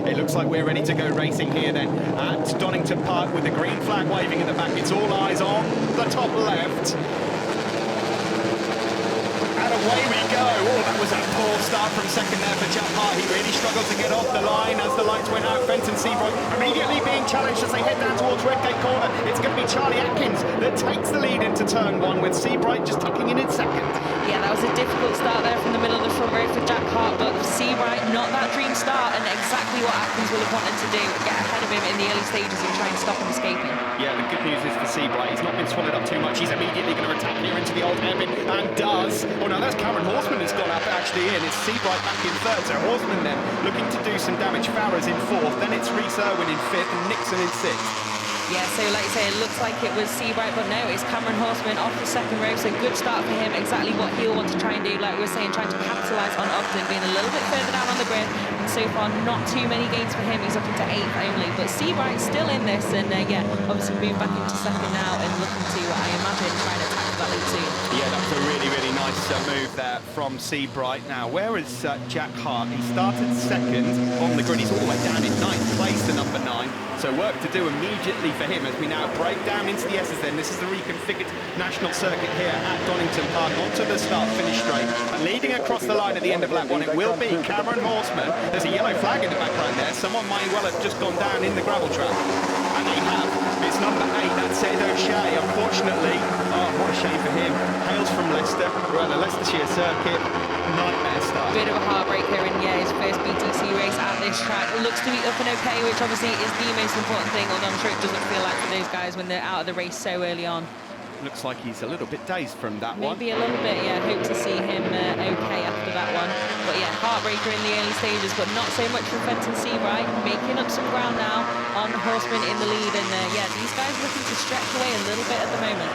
It looks like we're ready to go racing here then at Donington Park with the green flag waving in the back. It's all eyes on the top left. And away we go. Oh, that was a poor start from second there for Jack Hart. He really struggled to get off the line as the lights went out. Fenton Seabright immediately being challenged as they head down towards Redgate Corner. It's going to be Charlie Atkins that takes the lead into turn one with Seabright just tucking in second. Yeah, that was a difficult start there from the middle of the front row for Jack Hart, but Seabright, not that dream start, and exactly what Atkins will have wanted to do, get ahead of him in the early stages and try and stop him escaping. Yeah, the good news is for Seabright, he's not been swallowed up too much. He's immediately going to attack here into the old hairpin, and does. Oh no, that's Cameron Horseman who's gone up actually in. It's Seabright back in third, so Horseman then looking to do some damage. Farrer's in fourth, then it's Rhys Irwin in fifth, and Nixon in sixth. Yeah, so like you say, it looks like it was Seabright, but no, it's Cameron Horseman off the second row, so good start for him, exactly what he'll want to try and do, like we were saying, trying to capitalise on Ogden, being a little bit further down on the grid, and so far not too many gains for him, he's up into 8th only, but Seabright's still in this, and yeah, obviously moved back into second now, and looking to, I imagine, try and attack that lead soon. Yeah, that was a really, really nice move there from Seabright. Now, where is Jack Hart? He started second on the grid, he's all the way down in 9th place to number 9. So work to do immediately for him as we now break down into the S's then. This is the reconfigured national circuit here at Donington Park. Onto the start-finish straight. And leading across the line at the end of lap 1, it will be Cameron Horseman. There's a yellow flag in the background there. Someone might well have just gone down in the gravel trap. And they have. It's number 8, that's Ed O'Shea. Unfortunately, oh, what a shame for him. Hails from Leicester. We're at the Leicestershire circuit. Nightmare start. Bit of a heartbreaker in, yeah, his first BTC race at this track. It looks to be up and okay, which obviously is the most important thing, although I'm sure it doesn't feel like for those guys when they're out of the race so early on. Looks like he's a little bit dazed from that one. Maybe a little bit, yeah. Hope to see him okay after that one. But yeah, heartbreaker in the early stages, but not so much for Fenton Seabright, making up some ground now on Horseman in the lead. And yeah, these guys looking to stretch away a little bit at the moment.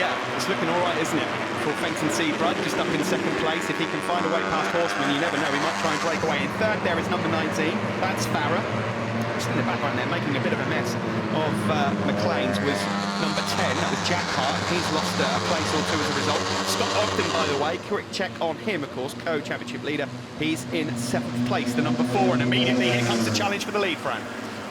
Yeah, it's looking all right, isn't it? For Fenton Seabright, just up in second place. If he can find a way past Horseman, you never know, he might try and break away. In third there is number 19, that's Farrer. Just in the background there, making a bit of a mess of McLean's was number 10, that was Jack Hart. He's lost a place or two as a result. Scott Ogden, by the way, quick check on him, of course, co-championship leader. He's in 7th place, the number 4, and immediately here comes the challenge for the lead, Fran.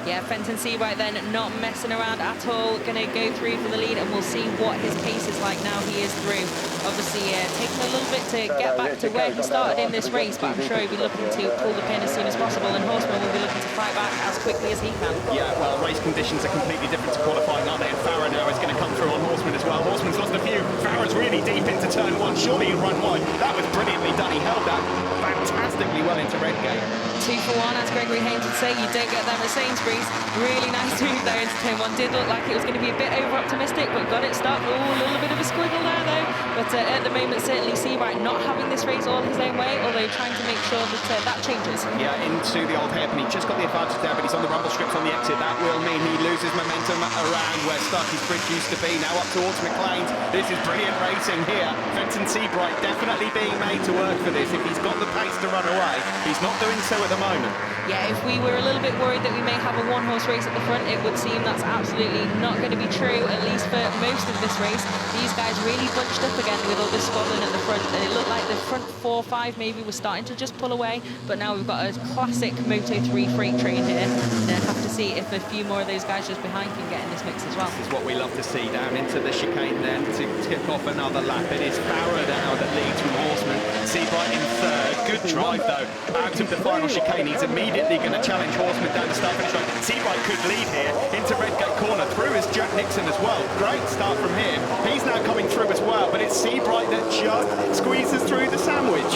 Yeah, Fenton Seabright then not messing around at all, going to go through for the lead, and we'll see what his pace is like now he is through. Obviously, taking a little bit to get back to where he started in this race, but I'm sure he'll be looking to pull the pin as soon as possible, and Horseman will be looking to fight back as quickly as he can. Yeah, well, race conditions are completely different to qualifying, aren't they? And Farrer now is going to come through on Horseman as well. Horseman's lost a few. Farrer's really deep into turn 1. Surely he'll run wide. That was brilliantly done. He held that fantastically well into Redgate. 2 for 1, as Gregory Haynes would say. You don't get them at Sainsbury's. Really nice move there into turn 1. Did look like it was going to be a bit over-optimistic, but got it stuck. Oh, a little bit of a squiggle there, though. But at the moment, certainly Seabright not having this race all his own way, although trying to make sure that that changes. Yeah, into the old hairpin. He just got the advantage there, but he's on the rumble strips on the exit. That will mean he loses momentum around where Starkey's Bridge used to be. Now up towards McLean's. This is brilliant racing here. Fenton Seabright definitely being made to work for this. If he's got the pace to run away, he's not doing so at the moment. Yeah, if we were a little bit worried that we may have a one-horse race at the front, it would seem that's absolutely not going to be true, at least for most of this race. These guys really bunched up again with all this squabbling at the front, and it looked like the front 4 or 5 maybe was starting to just pull away, but now we've got a classic Moto3 freight train here, and have to see if a few more of those guys just behind can get in this mix as well. This is what we love to see, down into the chicane then to kick off another lap. It is Farrer now that leads from Horseman. Seabright in third. Good drive though, out of the final chicane. He's immediately going to challenge Horseman down the start-finish line. Seabright could lead here into Redgate Corner. Through is Jack Nixon as well. Great start from him. He's now coming through as well, but it's Seabright that just squeezes through the sandwich.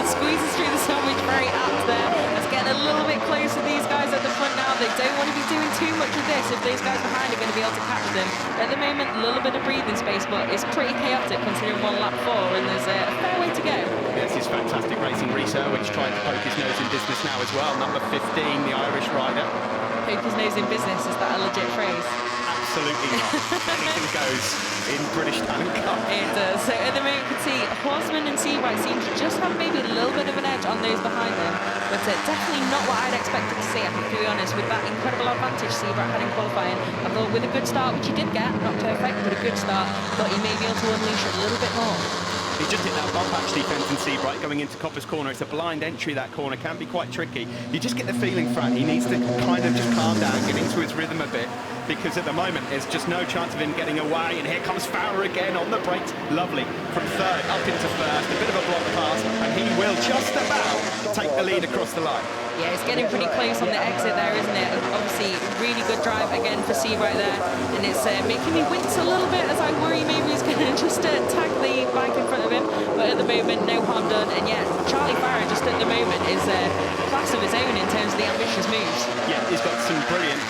Squeezes through the sandwich, very apt there. Let's get a little bit closer to these guys at the front now. They don't want to be doing too much of this if those guys behind are going to be able to catch them. At the moment, a little bit of breathing space, but it's pretty chaotic considering 1 lap 4, and there's a fair way to go. This is fantastic racing. Rhys Irwin's trying to poke his nose in business now as well. Number 15, the Irish rider. Poke his nose in business, is that a legit phrase? Absolutely not. Anything goes in British Talent Cup. It does. So at the moment you can see Horseman and Seabright seem to just have maybe a little bit of an edge on those behind them, but definitely not what I'd expected to see, I have to be honest, with that incredible advantage Seabright had in qualifying. I thought with a good start, which he did get, not perfect, but a good start, but he may be able to unleash it a little bit more. He just hit that bump actually, Fenton Seabright, going into Copper's corner. It's a blind entry, that corner, can be quite tricky. You just get the feeling, Fran, he needs to kind of just calm down, get into his rhythm a bit, because at the moment there's just no chance of him getting away. And here comes Farah again on the brakes. Lovely. From third up into first, a bit of a block pass, and he will just about take the lead across the line. Yeah, it's getting pretty close on the exit there, isn't it? Obviously, really good drive again for Seabright there, and it's making me wince a little bit as I worry maybe he's going to just tag the bike in front of him, but at the moment, no harm done. And yeah, Charlie Farah just at the moment is a class of his own in terms of the ambitious moves. Yeah, he's got some brilliant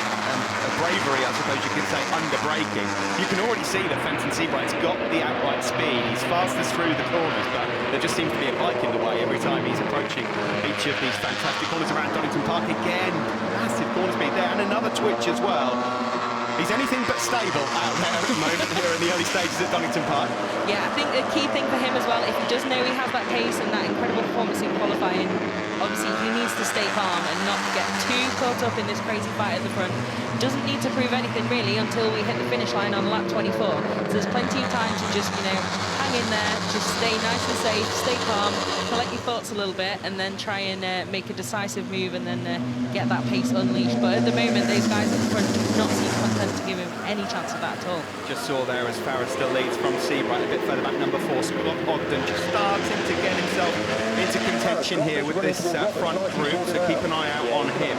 bravery, I suppose you could say, under braking. You can already see that Fenton Seabright's got the outright speed. He's fastest through the corners, but there just seems to be a bike in the way every time he's approaching each of these fantastic corners around Donington Park. Again, massive corner speed there, and another twitch as well. He's anything but stable out there at the moment here in the early stages at Donington Park. Yeah, I think the key thing for him as well, if he does know he has that pace and that incredible performance in qualifying, obviously he needs to stay calm and not get too caught up in this crazy fight at the front. Doesn't need to prove anything really until we hit the finish line on lap 24. So there's plenty of time to just, hang in there, just stay nice and safe, stay calm, collect your thoughts a little bit, and then try and make a decisive move and then get that pace unleashed. But at the moment, those guys at the front do not seem content to give him any chance of that at all. Just saw there as Farah still leads from Seabright a bit further back, number 4, Scott Ogden, just starting to get himself into contention here with this front group, so keep an eye out on him.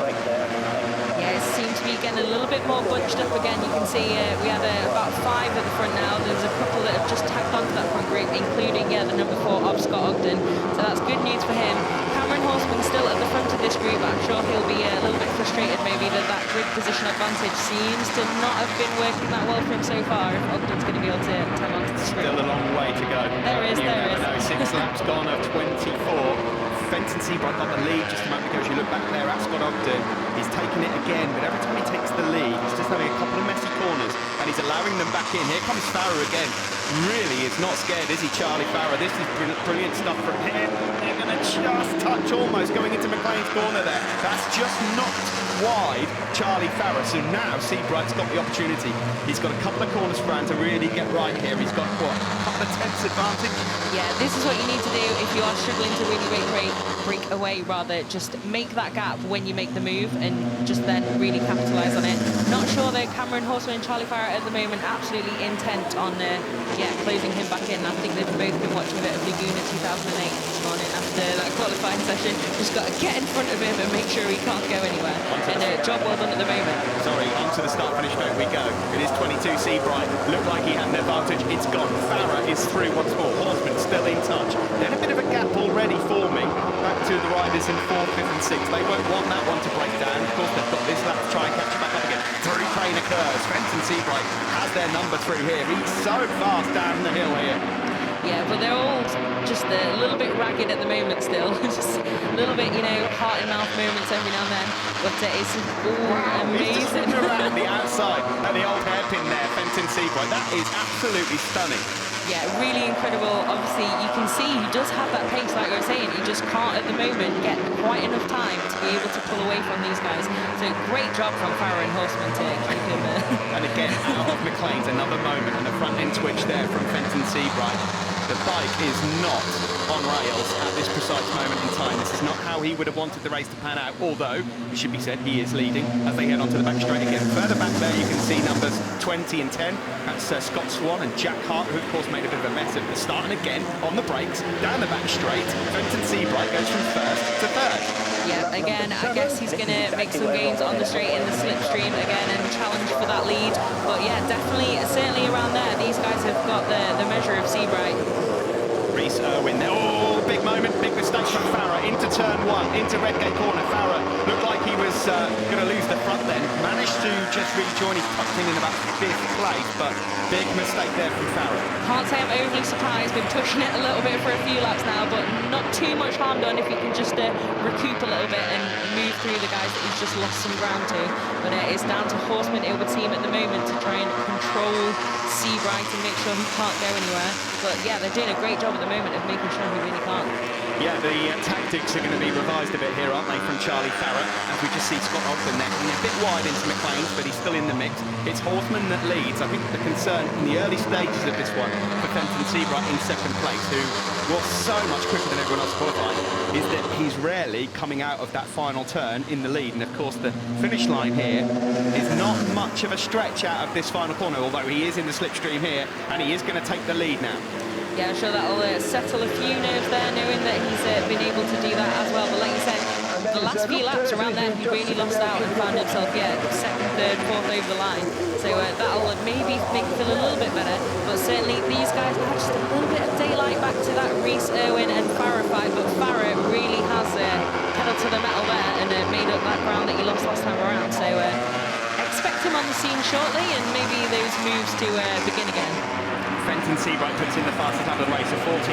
Yeah, it seems to be getting a little bit more bunched up again. You can see we have about 5 at the front now. There's a couple that have just tagged onto that front group, including the number 4 of Scott Ogden. So that's good news for him. Cameron Horseman still at the front of this group. I'm sure he'll be a little bit frustrated maybe that that grid position advantage seems to not have been working that well for him so far. If Ogden's going to be able to tag onto the group. Still a long way to go. There is. Know. 6 laps gone of 24. Fenton Seabright got the lead just a moment ago. As you look back there at Scott Ogden, he's taking it again, but every time he takes the lead, he's just having a couple of messy corners, and he's allowing them back in. Here comes Farah again. Really is not scared, is he, Charlie Farah? This is brilliant stuff from him. They're going to just touch almost going into McLean's corner there. That's just knocked wide Charlie Farah. So now Seabright's got the opportunity. He's got a couple of corners for him to really get right here. He's got, what, a couple of tenths advantage? Yeah, this is what you need to do if you are struggling to really break away, rather. Just make that gap when you make the move and just then really capitalise on it. Not sure that Cameron Horseman and Charlie Farah at the moment absolutely intent on closing him back in. I think they've both been watching a bit of Laguna 2008 this morning after that qualifying session. Just got to get in front of him and make sure he can't go anywhere. And job well done at the moment. Sorry, onto the start-finish vote we go. It is 22 Seabright. Looked like he had an advantage. It's gone. Farah is through once more. Horseman still in touch. Then a bit of a gap already forming. Back to the riders in 4th, 5th and 6th. They won't want that one to break down. Of course, they've got this lap to try and catch it back up again. Through Trainer curves. Fenton Seabright has their number through here. He's so fast down the hill here. Yeah, but they're all just a little bit ragged at the moment still. Just a little bit, heart in mouth moments every now and then. But it's amazing. He's just around the outside at the old hairpin there, Fenton Seabright. That is absolutely stunning. Yeah, really incredible. Obviously, you can see he does have that pace, like you were saying. He just can't, at the moment, get quite enough time to be able to pull away from these guys. So great job from Farah and Horseman to keep him there. And again, out of McLean's, another moment, and a front-end twitch there from Fenton Seabright. The bike is not on rails at this precise moment in time. This is not how he would have wanted the race to pan out, although, it should be said, he is leading as they head onto the back straight again. Further back there, you can see numbers 20 and 10. That's Scott Swan and Jack Hart, who, of course, made a bit of a mess at the start. And again, on the brakes, down the back straight, Fenton Seabright goes from 1st to 3rd. Yeah, again, I guess he's going to make some gains on the straight in the slipstream again and challenge for that lead. But yeah, definitely, certainly around there, these guys have got the measure of Seabright. Reese Irwin there. Oh, big moment, big mistake from Farah into turn 1, into Redgate corner. Farah looked like he was going to lose the front then. Managed to just rejoin. He's tucked in about 5th place, but big mistake there from Farah. Can't say I'm overly surprised. Been pushing it a little bit for a few laps now, but not too much harm done if he can just recoup a little bit and move through the guys that he's just lost some ground to. But it's down to Horseman, it would seem, at the moment to try and control Seabright and make sure he can't go anywhere. But yeah, they're doing a great job at the moment of making sure he really can't. Yeah, the tactics are going to be revised a bit here, aren't they, from Charlie Farrell? As we just see Scott Ogden there, a bit wide into McLean's, but he's still in the mix. It's Horseman that leads. I think the concern in the early stages of this one for Fenton Seabright in second place, who was so much quicker than everyone else qualifying, is that he's rarely coming out of that final turn in the lead. And of course, the finish line here is not much of a stretch out of this final corner, although he is in the slipstream here, and he is going to take the lead now. Yeah, I'm sure that'll settle a few nerves there, knowing that he's been able to do that as well. But like you said, the last few laps around there, he really lost out and found himself, second, third, fourth over the line. So that'll maybe make him feel a little bit better. But certainly these guys have just a little bit of daylight back to that Reese, Irwin and Farah fight. But Farah really has pedaled to the metal there and made up that ground that he lost last time around. So expect him on the scene shortly and maybe those moves to begin again. Fenton Seabright puts in the fastest lap of the race of 14.7.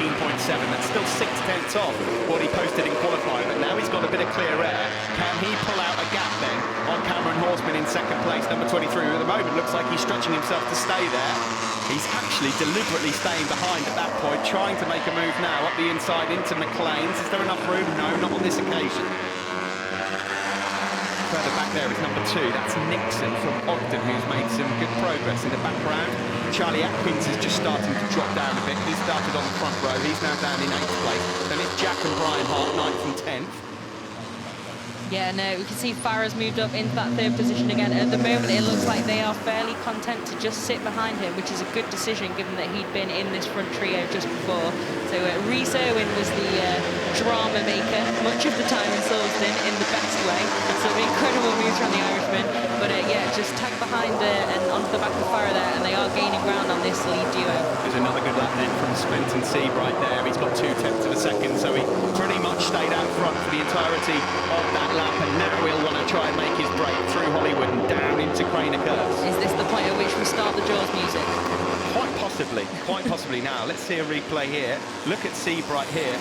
That's still 6/10 off what he posted in qualifying, but now he's got a bit of clear air. Can he pull out a gap then on Cameron Horseman in second place, number 23, who at the moment looks like he's stretching himself to stay there. He's actually deliberately staying behind at that point, trying to make a move now up the inside into McLean's. Is there enough room? No, not on this occasion. Further back there is number 2. That's Nixon from Ogden, who's made some good progress in the background. Charlie Atkins is just starting to drop down a bit. He started on the front row. He's now down in 8th place. Then it's Jack and Brian Hart, 9th and 10th. Yeah, no, we can see Farah's moved up into that third position again. At the moment, it looks like they are fairly content to just sit behind him, which is a good decision given that he'd been in this front trio just before. So Reese Irwin was the drama maker much of the time in Silverstone in the best way. Some incredible moves from the Irishman. But just tag behind and onto the back of Farah there, and they are gaining ground on this lead duo. There's another good lap then from Fenton Seabright there. He's got 2/10 of a second, so he pretty much stayed out front for the entirety of that lap, and now he'll want to try and make his break through Hollywood and down into Craner Curves. Is this the point at which we start the Jaws music? Quite possibly now. Let's see a replay here. Look at Seabright here.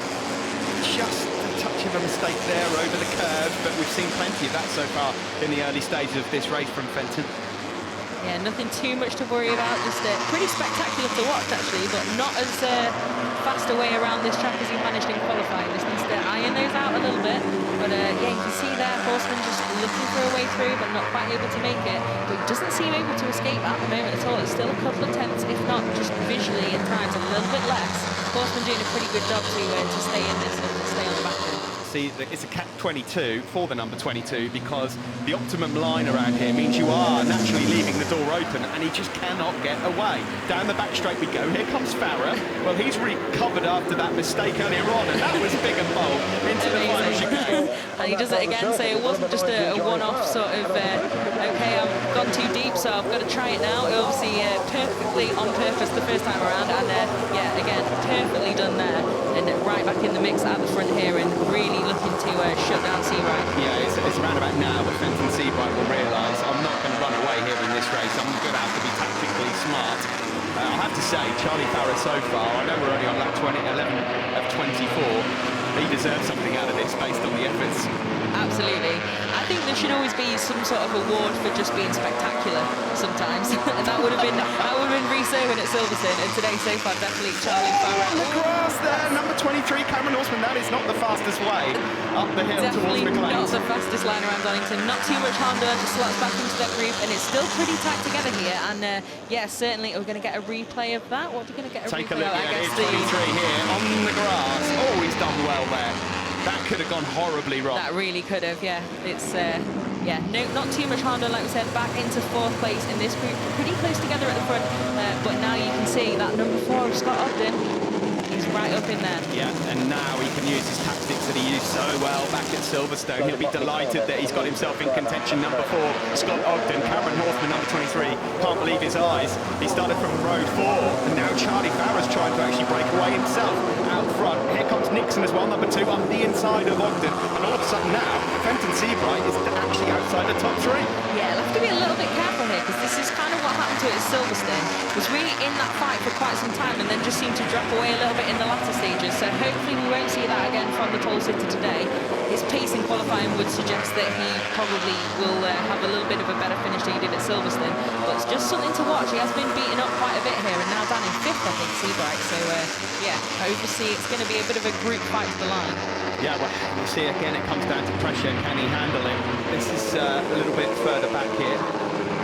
Just a touch of a mistake there over the curve, but we've seen plenty of that so far in the early stages of this race from Fenton. Yeah, nothing too much to worry about. Just pretty spectacular to watch, actually, but not as fast a way around this track as he managed in qualifying. Just needs to iron those out a little bit. But yeah, you can see there, Horseman just looking for a way through, but not quite able to make it. But he doesn't seem able to escape at the moment at all. It's still a couple of tenths, if not just visually at times a little bit less. Horseman doing a pretty good job to stay in this and stay on the back end. See, it's a cap 22 for the number 22 because the optimum line around here means you are naturally leaving the door open and he just cannot get away. Down the back straight we go. Here comes Farah. Well, he's recovered after that mistake earlier on, and that was big and bold into the final chicane. And he does it again, so it wasn't just a one-off sort of, okay, I've gone too deep, so I've got to try it now. It obviously perfectly on purpose the first time around, and yeah, again, perfectly done there. And right back in the mix at the front here and really looking to shut down Seabright. Yeah, it's around about now that Fenton Seabright will realise I'm not going to run away here in this race. I'm going to have to be tactically smart. I have to say, Charlie Farrah so far, I know we're only on lap 11 of 24, he deserves something out of this based on the efforts. Absolutely. I think there should always be some sort of award for just being spectacular sometimes. that would have been Reese Irwin at Silverstone, and today so far definitely Charlie Farrah. On the grass there, number 23, Cameron Horseman. That is not the fastest way up the hill Definitely towards McLean's. Not the fastest line around Donington. Not too much Honda, just slots back into that group, and it's still pretty tight together here. And yeah, certainly we're going to get a replay of that. What are we going to get a Take replay a look, of? yeah, 23 here on the grass. Oh, he's done well there. That could have gone horribly wrong. That really could have, yeah. It's, yeah, no, not too much Honda, like we said, back into 4th place in this group. Pretty close together at the front, but now you can see that number 4 of Scott Ogden, he's right up in there. Yeah, and now he can use his tactics that he used so well back at Silverstone. He'll be delighted that he's got himself in contention. Number 4, Scott Ogden, Cameron Horseman, number 23. Can't believe his eyes. He started from row 4, and now Charlie Farrah's trying to actually break away himself out front. Here comes Nixon as well, number 2, on the inside of Ogden. And all of a sudden now, Fenton Seabright is actually outside the top 3. Yeah, he'll have to be a little bit careful here, because this is kind of what happened to it at Silverstone. Was really in that fight for quite some time, and then just seemed to drop away a little bit in the latter stages. So hopefully we won't see that again from the pole sitter today. his pace in qualifying would suggest that he probably will have a little bit of a better finish than he did at Silverstone. But it's just something to watch. He has been beaten up quite a bit here, and now down in 5th, I think, Seabright. So, yeah, oversee it's going to be a bit of a group fight to the line. Yeah, well, you see, again, it comes down to pressure. Can he handle it? This is a little bit further back here.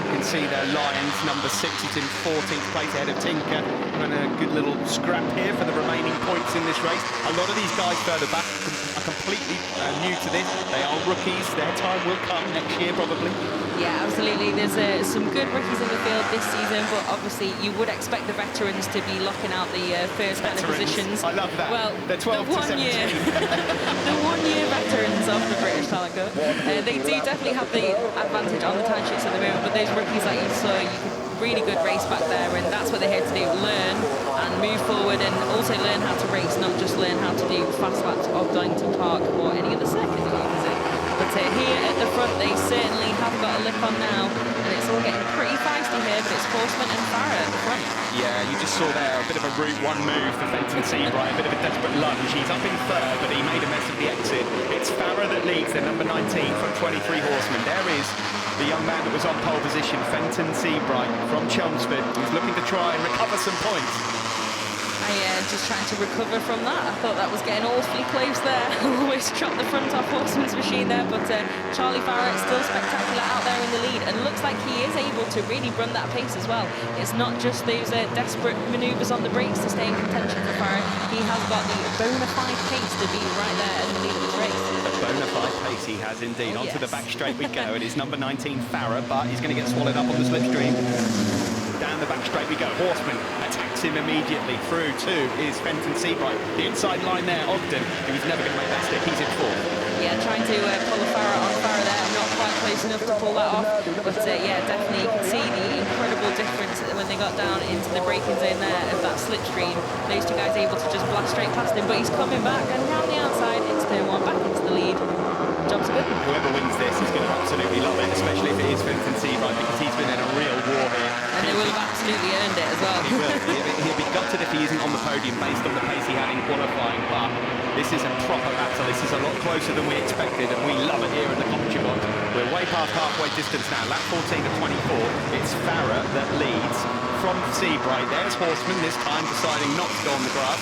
You can see their Lions, number 6, is in 14th place ahead of Tinker. And a good little scrap here for the remaining points in this race. A lot of these guys further back are completely new to this. They are rookies. Their time will come next year, probably. Yeah, absolutely. There's some good rookies in the field this season, but obviously you would expect the veterans to be locking out the first kind of positions. I love that. Well, they're 12 to 17. The one-year veterans of the British Talent Cup. They do definitely have the advantage on the timesheets at the moment, but those rookies that you saw, really good race back there, and that's what they're here to do, learn and move forward, and also learn how to race, not just learn how to do fast laps of Donington Park or any other circuit that you visit. But here at the front, they certainly have got a lip on now, and it's all getting pretty feisty here, but it's Horseman and Farah at the front. Yeah, you just saw there a bit of a Route 1 move for Fenton Seabright, a bit of a desperate lunge. He's up in 3rd, but he made a mess of the exit. It's Farah that leads, the number 19 from 23 Horsemen. There is the young man that was on pole position, Fenton Seabright from Chelmsford, who's looking to try and recover some points. Just trying to recover from that. I thought that was getting awfully close there. Almost chopped the front off Horseman's machine there, but Charlie Farah still spectacular out there in the lead, and looks like he is able to really run that pace as well. It's not just those desperate manoeuvres on the brakes to stay in contention for Farah. He has got the bona fide pace to be right there in the lead of the race. A bona fide pace he has indeed. Onto the back straight we go. It is number 19 Farah, but he's going to get swallowed up on the slipstream. Down the back straight we go. Horseman attacks him immediately. Through to is Fenton Seabright. The inside line there, Ogden, who's never going to make that stick. He's in 4th. Yeah, trying to pull a Farah on Farah there. Not quite close enough to pull that off. But yeah, definitely you can see the incredible difference when they got down into the braking zone there of that slipstream. Those two guys able to just blast straight past him, but he's coming back and round the outside into turn 1, back into the lead. Job's good. Whoever wins this is going to absolutely love it, especially if it is Fenton Seabright, because he's been in a real war here. And they will have absolutely earned it as well. He will. He'll be gutted if he isn't on the podium based on the pace he had in qualifying, but this is a proper battle. This is a lot closer than we expected, and we love it here in the commentary box. We're way past halfway distance now, lap 14 of 24. It's Farah that leads from Seabright. There's Horseman, this time deciding not to go on the grass.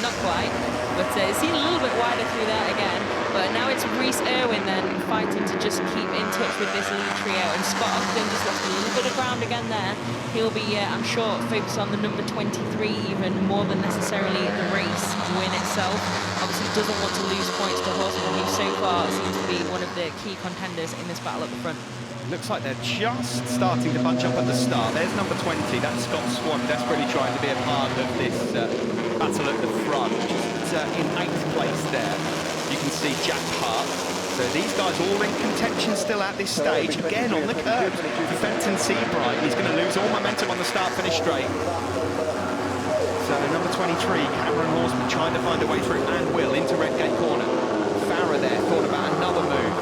Not quite, but it's seen a little bit wider through that again. But now it's Reese Irwin then fighting to just keep in touch with this lead trio, and Scott Ogden just lost a little bit of ground again there. He'll be, I'm sure, focused on the number 23 even more than necessarily the race win itself. Obviously doesn't want to lose points to Horseman, who so far seems to be one of the key contenders in this battle at the front. Looks like they're just starting to bunch up at the start. There's number 20, that's Scott Swan, desperately trying to be a part of this battle at the front. Just in 8th place there. You can see Jack Hart. So these guys all in contention still at this stage. Again on the curve for Fenton Seabright. He's going to lose all momentum on the start-finish straight. So number 23, Cameron Horseman, trying to find a way through, and will into Redgate Corner. Farah there thought about another move.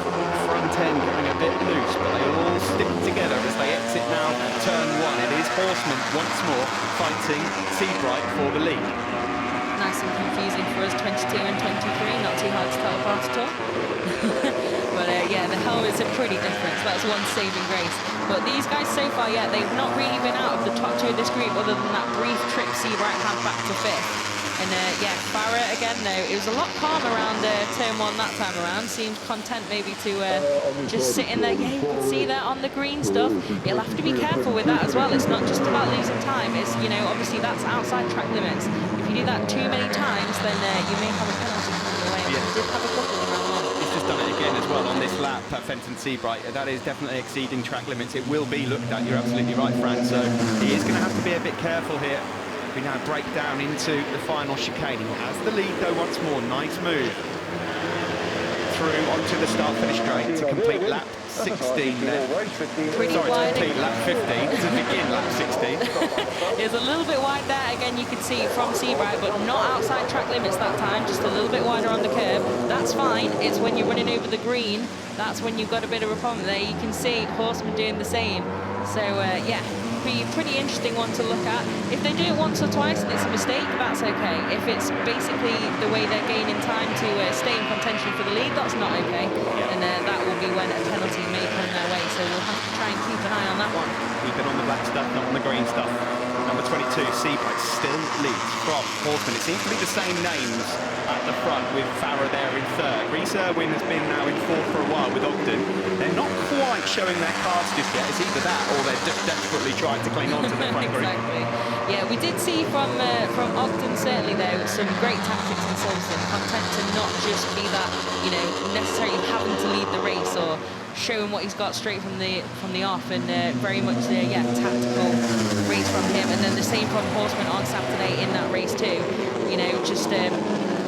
Front end getting a bit loose, but they all stick together as they exit now turn 1. It is Horseman once more fighting Seabright for the lead. Nice and confusing for us, 22 and 23, not too hard to tell apart at all. But yeah, the helmets are pretty different, so that's one saving grace. But these guys so far, yeah, they've not really been out of the top 2 of this group, other than that brief trip Seabright had back to 5th. And yeah, Farah again though, it was a lot calmer around turn 1 that time around. Seemed content maybe to just sit in there. Yeah, you can see that on the green stuff. You'll have to be careful with that as well. It's not just about losing time. It's, you know, obviously that's outside track limits. If you do that too many times, then you may have a penalty coming your way. And we did have a couple in round 1. He's just done it again as well on this lap at Fenton Seabright. That is definitely exceeding track limits. It will be looked at. You're absolutely right, Fran. So he is going to have to be a bit careful here. We now break down into the final chicane. He has the lead though once more. Nice move. Through onto the start-finish straight to complete lap 16 there. Wide. To complete lap 15, to begin lap 16. It's a little bit wide there. Again, you can see from Seabright, but not outside track limits that time. Just a little bit wider on the curve. That's fine. It's when you're running over the green, that's when you've got a bit of a problem there. You can see Horseman doing the same. So, yeah. be a pretty interesting one to look at. If they do it once or twice and it's a mistake, that's okay. If it's basically the way they're gaining time to stay in contention for the lead, that's not okay. And that will be when a penalty may come their way. So we'll have to try and keep an eye on that one. Keep it on the black stuff, not on the green stuff. Number 22, Seabright, still leads from Horseman. It seems to be the same names at the front, with Farah there in third. Rhys Irwin has been now in fourth for a while with Ogden. They're not quite showing their cards just yet. It's either that or they're just desperately trying to cling on to the front group. Exactly. Yeah, we did see from Ogden certainly though some great tactics in Silverstone, content to not just be that, you know, necessarily having to lead the race or showing what he's got straight from the off, and very much tactical race from him. And then the same from Horseman on Saturday in that race too. You know, just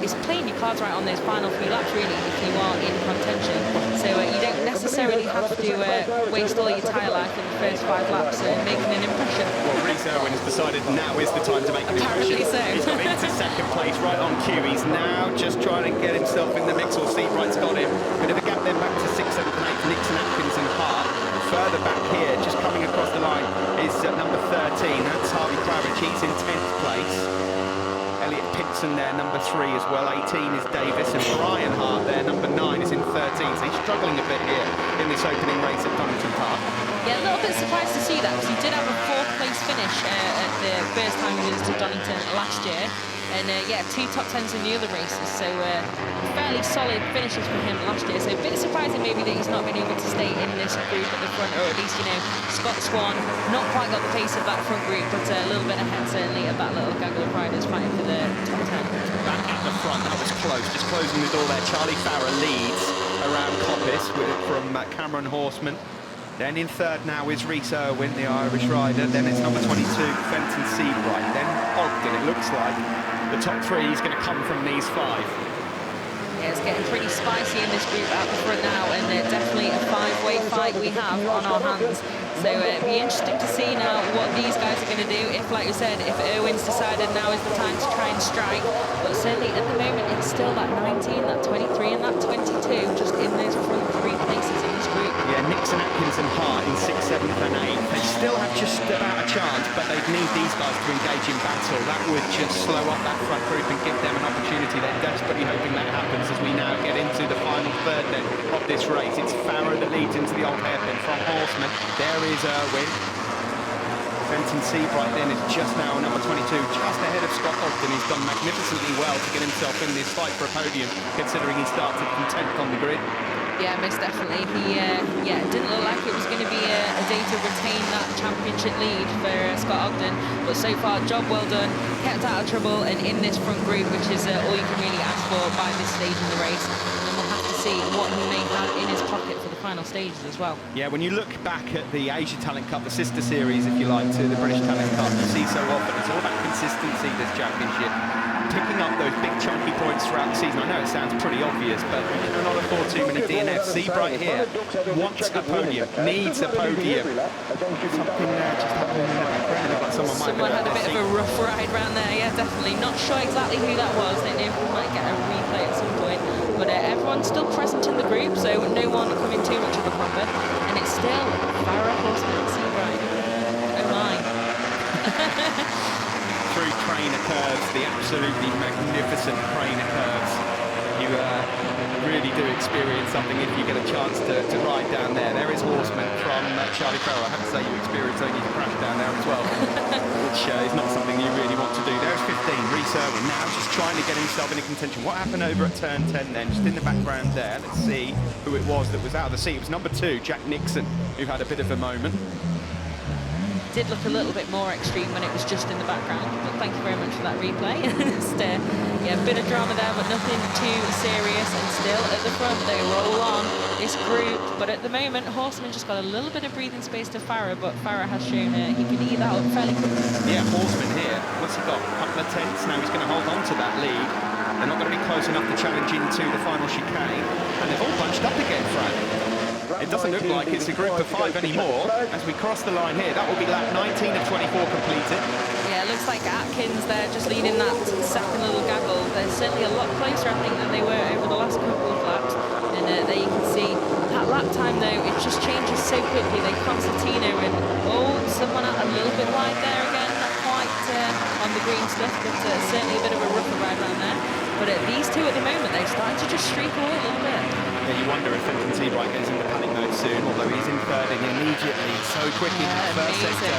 it's playing your cards right on those final few laps really if you are in contention. So you don't necessarily have to waste all your tyre life in the first 5 laps making an impression. Well, Rhys Irwin has decided now is the time to make an impression. So. He's got into second place right on cue. He's now just trying to get himself in the mix, or Seabright's got him. Bit of a gap then back to 6th, 7th and 8th. Nixon, Atkins and Hart. Further back here, just coming across the line, is number 13. That's Harvey Claridge. He's in 10th place. Elliot Pinson there, number 3 as well. 18 is Davis, and Brian Hart there, number 9, is in 13. So he's struggling a bit here in this opening race at Donington Park. Yeah, a little bit surprised to see that, because he did have a 4th place finish at the first time he visited Donington last year. And 2 top 10s in the other races, so fairly solid finishes for him last year. So a bit surprising maybe that he's not been able to stay in this group at the front, or at least, you know, Scott Swan not quite got the pace of that front group, but a little bit ahead certainly of that little gaggle of riders fighting for the top 10. Back at the front, that was close, just closing the door there. Charlie Farah leads around Coppice from Cameron Horseman. Then in third now is Rhys Irwin, the Irish rider. Then it's number 22, Fenton Seabright. Then Ogden, it looks like. The top 3 is going to come from these 5. Yeah, it's getting pretty spicy in this group out the front now, and definitely a 5-way fight we have on our hands. So it'll be interesting to see now what these guys are going to do. If, like you said, if Irwin's decided now is the time to try and strike. But certainly at the moment, it's still that 19, that 23 and that 22 just in those front 3 places in this group. Yeah, Nixon, Atkins and Hart in 6th, 7th and 8th. They still have just about a chance, but they'd need these guys to engage in battle. That would just slow up that front group and give them an opportunity. They're desperately hoping that happens as we now get into the final third then of this race. It's Farah that leads into the old hairpin from Horseman. There is Irwin. Fenton Seabright then is just now number 22, just ahead of Scott Ogden. He's done magnificently well to get himself in this fight for a podium, considering he started from 10th on the grid. Yeah, most definitely. He didn't look like it was going to be a day to retain that championship lead for Scott Ogden, but so far, job well done, kept out of trouble and in this front group, which is all you can really ask for by this stage in the race. And we'll have to see what he may have in his pocket for the final stages as well. Yeah, when you look back at the Asia Talent Cup, the sister series, if you like, to the British Talent Cup, you see so often it's all about consistency, this championship. Picking up those big chunky points throughout the season. I know it sounds pretty obvious, but we cannot afford too many DNFs. Seabright here wants a podium, needs a podium. Something just happened in the background. Someone had a bit of a rough ride round there, yeah, definitely. Not sure exactly who that was. Don't know if we might get a replay at some point. But everyone's still present in the group, so no one coming too much of a combat. And it's still Farah, Horseman and Seabright. Oh my. Through trainer curves, the absolutely magnificent trainer curves. You really do experience something if you get a chance to ride down there. There is Horseman from Charlie Farah. I have to say you experience only to crash down there as well, which is not something you really want to do. There's 15, Rhys Irwin now just trying to get himself into contention. What happened over at turn 10 then, just in the background there? Let's see who it was that was out of the seat. It was number 2, Jack Nixon, who had a bit of a moment. Did look a little bit more extreme when it was just in the background, but thank you very much for that replay. Just, a bit of drama there, but nothing too serious, and still at the front they roll on this group. But at the moment, Horseman just got a little bit of breathing space to Farah, but Farah has shown he can eat that up fairly quickly. Yeah, Horseman here, what's he got? A couple of tenths, now he's going to hold on to that lead. They're not going to be close enough to challenge into the final chicane, and they've all bunched up again, Fran. It doesn't look like it's a group of 5 anymore. As we cross the line here, that will be lap 19 of 24 completed. Yeah, it looks like Atkins there just leading that second little gaggle. They're certainly a lot closer, I think, than they were over the last couple of laps. And there you can see that lap time, though, it just changes so quickly. They Constantino and, someone a little little bit wide there again, not quite on the green stuff, but certainly a bit of a rougher ride around there. But these two at the moment, they're starting to just streak away a little bit. Yeah, you wonder if Fenton Seabright goes into panic mode soon, although he's in third and immediately so quickly in the first sector.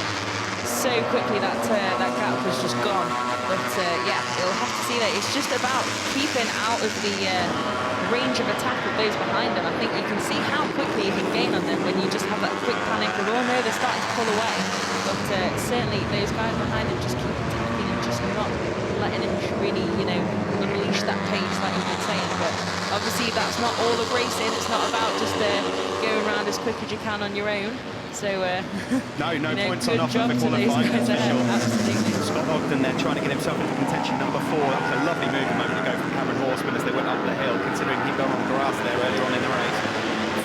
So quickly that gap was just gone. But yeah, you'll have to see that. It's just about keeping out of the range of attack of those behind him. I think you can see how quickly you can gain on them when you just have that quick panic of, oh no, they're starting to pull away. But certainly those guys behind him just keep attacking and just not letting him really, you know, unleash that pace like you've been saying. But obviously that's not all of racing. It's not about just going around as quick as you can on your own. So, no points on good offer job for to those qualifying, guys that's for ahead. sure. Absolutely. Scott Ogden there trying to get himself into contention number 4. That was a lovely move a moment ago from Cameron Horseman as they went up the hill, considering he'd gone on the grass there earlier on in the race.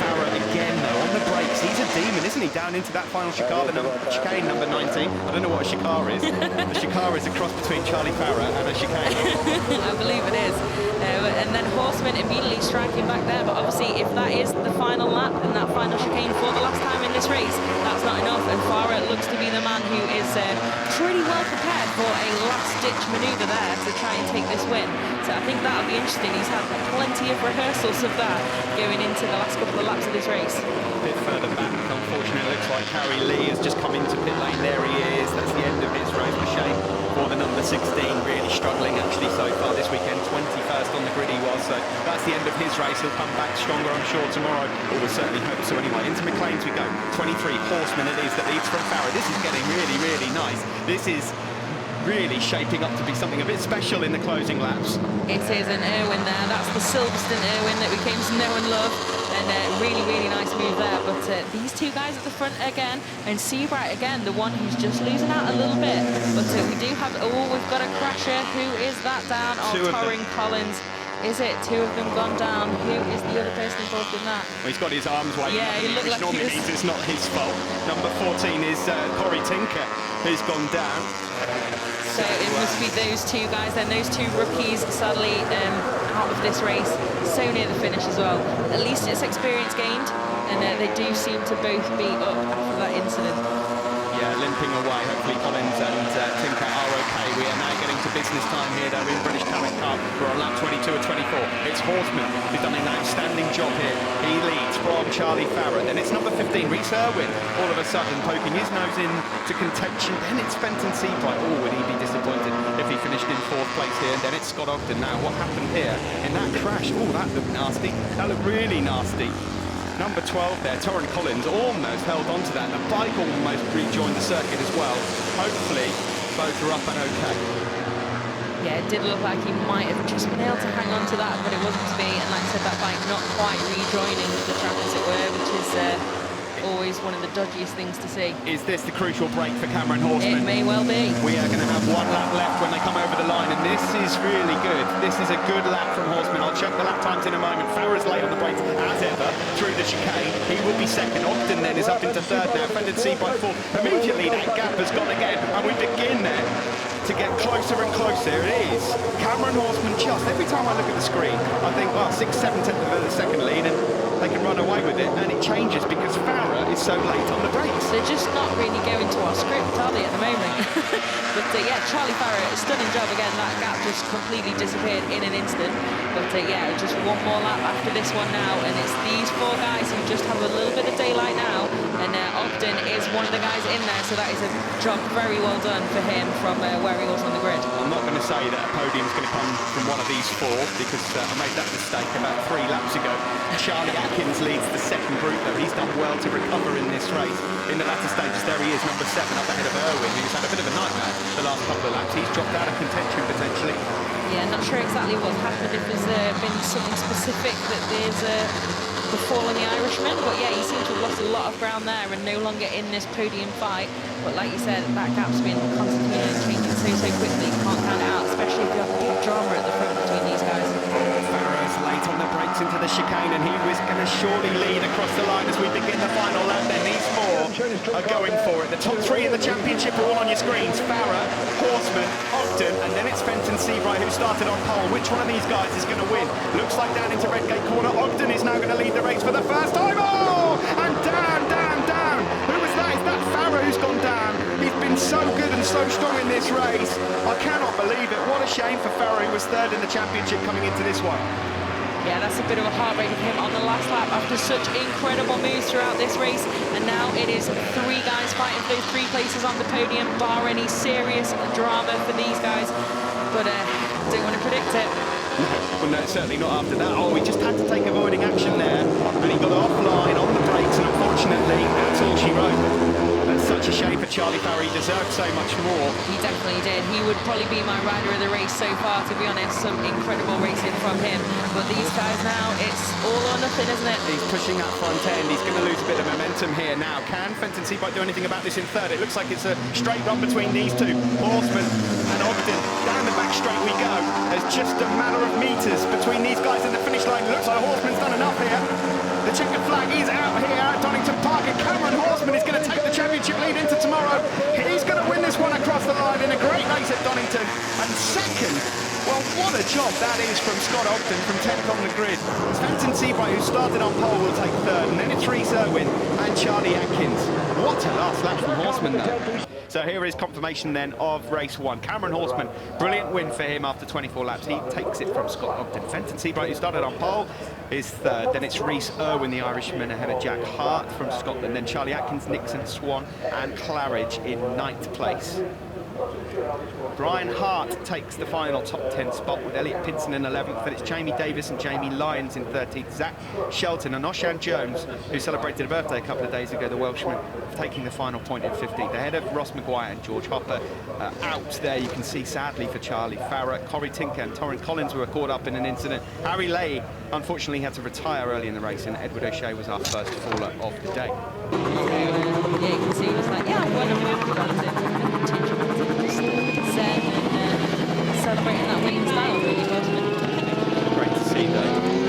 Farah again, though, on the brakes. He's a demon, isn't he? Down into that final chicane, number 19. I don't know what a chicane is. A chicane is a cross between Charlie Farah and a chicane. I believe it is. And then Horseman immediately striking back there. But obviously, if that is the final lap and that final chicane for the last time in this race, that's not enough. And Farah looks to be the man who is pretty well prepared for a last-ditch manoeuvre there to try and take this win. So I think that'll be interesting. He's had plenty of rehearsals of that going into the last couple of laps of this race. A bit further back, unfortunately, it looks like Harry Lee has just come into pit lane. There he is. That's the end of his race. A shame for the number 16, really struggling actually so far this weekend. 21st on the grid he was, so that's the end of his race. He'll come back stronger, I'm sure, tomorrow. Or we'll certainly hope so anyway. Into McLean's we go. 23 Horseman it is that leads from Farah. This is getting really, really nice. This is really shaping up to be something a bit special in the closing laps. It is an Irwin there. That's the Silverstone Irwin that we came to know and love. And really, really nice move there. But these two guys at the front again, and Seabright again, the one who's just losing out a little bit. But we do have, we've got a crasher. Who is that down? Torrin Collins. Is it? 2 of them gone down. Who is the other person involved in that? Well, he's got his arms waving. Yeah, he looked which like normally means it's not his fault. Number 14 is Corey Tinker, who's gone down. So it must be those 2 guys then, those 2 rookies, sadly, out of this race, so near the finish as well. At least it's experience gained, and they do seem to both be up after that incident. Yeah, limping away. Hopefully Collins and Tinker are okay. We are now getting to business time here, though, in British Talent Cup. We're on lap 22 of 24. It's Horseman who's done an outstanding job here. He leads from Charlie Farah. Then it's number 15, Rhys Irwin, all of a sudden poking his nose into contention. Then it's Fenton Seabright. Oh, would he be disappointed if he finished in 4th place here? And then it's Scott Ogden. Now, what happened here in that crash? Oh, that looked nasty. That looked really nasty. Number 12 there, Torrin Collins, almost held on to that. And the bike almost rejoined the circuit as well. Hopefully, both are up and okay. Yeah, it did look like he might have just been able to hang on to that, but it wasn't to be. And like I said, that bike not quite rejoining the track, as it were, which is always one of the dodgiest things to see. Is this the crucial break for Cameron Horseman? It may well be. We are going to have 1 lap left when they come over the line, and this is really good. This is a good lap from Horseman. I'll check the lap times in a moment. Farah's late on the brakes, as ever, through the chicane. He will be second. Ogden then is up into 3rd now. Fenton Seabright 4th. Immediately that gap has gone again, and we begin there to get closer and closer. It is Cameron Horseman just. Every time I look at the screen, I think, well, 6, 7 tenths of the second lead, and they can run away with it, and it changes because Farah is so late on the brakes. They're just not really going to our script, are they, at the moment? But yeah, Charlie Farah, stunning job again. That gap just completely disappeared in an instant. But yeah, just 1 more lap after this one now, and it's these 4 guys who just have a little bit of daylight now, and Ogden is one of the guys in there, so that is a job very well done for him from where he was on the grid. I'm not going to say that a podium's going to come from one of these 4, because I made that mistake about 3 laps ago. Charlie Atkins leads the second group, though. He's done well to recover in this race. In the latter stages, there he is, number 7, up ahead of Irwin, who's had a bit of a nightmare the last couple of laps. He's dropped out of contention, potentially. Yeah, not sure exactly what's happened, if there's been something specific that there's befallen the Irishman, but yeah, he seems to have lost a lot of ground there and no longer in this podium fight. But like you said, that gap's been constantly changing so quickly. You can't count it out, especially if you have big drama at the front between these guys. Farah's late on the brakes into the chicane, and he was going to surely lead across the line as we begin the final lap. Then these 4 are going for it. The top 3 in the championship are all on your screens. Farah, Horseman, Ogden, and then it's Fenton Seabright who started on pole. Which one of these guys is going to win? Looks like down into Redgate corner. Ogden is now going to lead the race for the first time. Oh! And down. Who was that? Is that Farah who's gone down? He's been this race. I cannot believe it. What a shame for Farah, who was third in the championship coming into this one. Yeah, that's a bit of a heartbreak for him on the last lap after such incredible moves throughout this race. And now it is 3 guys fighting for those 3 places on the podium, bar any serious drama for these guys. But don't want to predict it. Well, no, certainly not after that. Oh, he just had to take avoiding action there, and he got offline on the brakes, and unfortunately, that's all she wrote. That's such a shame for Charlie Farah. He deserved so much more. He definitely did. He would probably be my rider of the race so far, to be honest. Some incredible racing from him. But these guys now, it's all or nothing, isn't it? He's pushing that front end. He's going to lose a bit of momentum here now. Can Fenton Seabright do anything about this in third? It looks like it's a straight run between these two. Horseman and Ogden. Down the back straight we go. There's just a matter of meters between these guys and the finish line. Looks like Horseman's done enough here. The checkered flag is out here at Donington Park, and Cameron Horseman is going to take the championship lead into tomorrow. He's going to win this one across the line in a great race at Donington. And second, well, what a job that is from Scott Ogden from 10th on the grid. Fenton Seabright, who started on pole, will take third, and then it's Rhys Irwin and Charlie Atkins. What a last lap from Horseman, though. So here is confirmation then of race 1. Cameron Horseman, brilliant win for him after 24 laps. He takes it from Scott Ogden. Fenton Seabright, who started on pole, is third. Then it's Rhys Irwin, the Irishman, ahead of Jack Hart from Scotland. Then Charlie Atkins, Nixon, Swan and Claridge in 9th place. Brian Hart takes the final top 10 spot with Elliot Pinson in 11th. Then it's Jamie Davis and Jamie Lyons in 13th. Zach Shelton and Oshan Jones, who celebrated a birthday a couple of days ago, the Welshman, taking the final point in 15th. Ahead of Ross Maguire and George Hopper. Out there, you can see, sadly for Charlie Farah, Corey Tinker and Torrin Collins were caught up in an incident. Harry Leahy, unfortunately, had to retire early in the race, and Edward O'Shea was our first faller of the day. Yeah, you can see he was like, yeah, I'm going to move celebrating that winning style, really, wasn't it? Great to see, though.